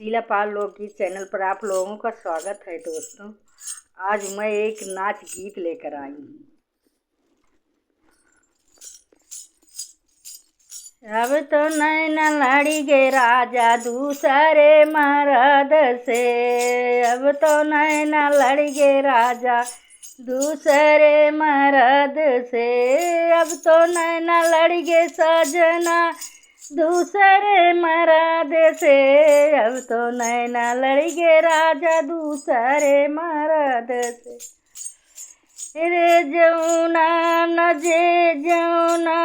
शीला पाल लोकगीत चैनल पर आप लोगों का स्वागत है दोस्तों। आज मैं एक नाच गीत लेकर आई हूँ। अब तो नैना लड़ी गे राजा दूसरे मर्द से, अब तो नैना लड़ी गे राजा दूसरे मर्द से, अब तो नैना लड़ी गे सजना दूसरे मर्द से, अब तो नैना लड़ी गे राजा दूसरे मर्द से। रे जौना न जे जौना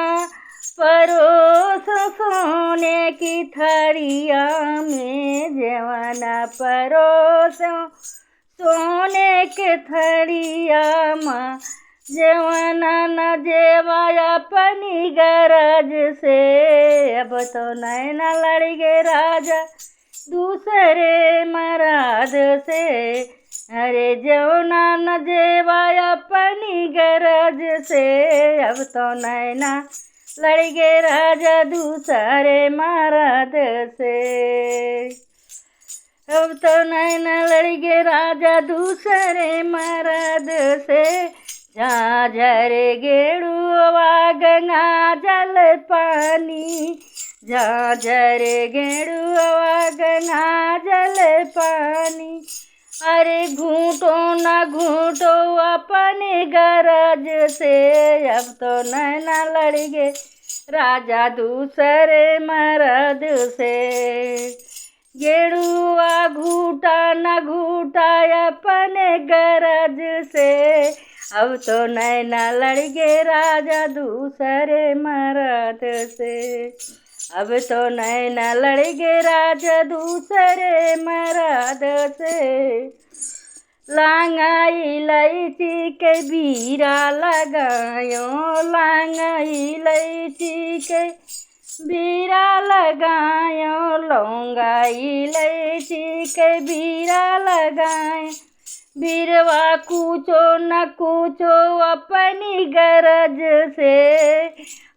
परोस सोने की थरिया में, जवाना परोस सोने के थरिया माँ, जवाना न जेवाया अपनी गरज से, अब तो नैना लड़ी गे राजा दूसरे मर्द से। अरे जवाना न जेवाया अपनी गरज से, अब तो नैना लड़ी गे राजा दूसरे मर्द से, अब तो नैना लड़ी गे राजा दूसरे मर्द से। झाझर गेड़ुआ गंगा जल पानी, झाझर गेड़ुआ गंगा जल पानी, अरे घूटो न घूटो अपने गरज से, अब तो नैना लड़ी गे राजा दूसरे मर्द से। गेड़ुआ घूटा न घूटा अपने गरज से, अब तो नैना लड़ी गे राजा दूसरे मर्द से, अब तो नैना लड़ी गे राजा दूसरे मर्द से। लांगाई इलायची के बीरा लगायो, लांगाई इलायची के बीरा लगायो, लौंगा इलायची के बीरा लगाए, बीरवा कूचो न कूचो अपनी गरज से,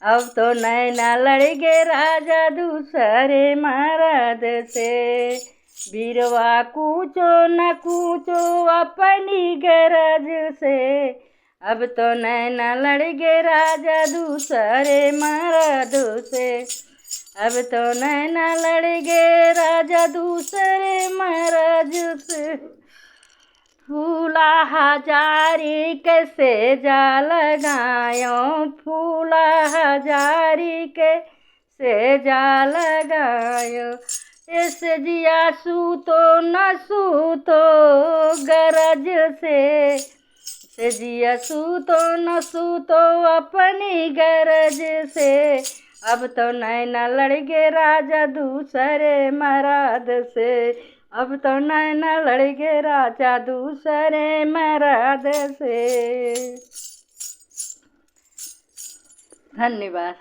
अब तो नैना लड़ी गे राजा दूसरे मर्द से। बीरवा कूचो न कूचो अपनी गरज से, अब तो नैना लड़ी गे राजा दूसरे मर्द से, अब तो नैना लड़ी गे राजा दूसरे मर्द से। फूला हजारी के सेजा लगायो, फूला हजारी के सेजा लगायो, इस जिया सूतो न सूतो गरज से, से जिया सूतो न सूतो अपनी गरज से, अब तो नैना लड़ी गे राजा दूसरे मर्द से, अब तो नैना लड़ी गे राजा दूसरे मर्द से। धन्यवाद।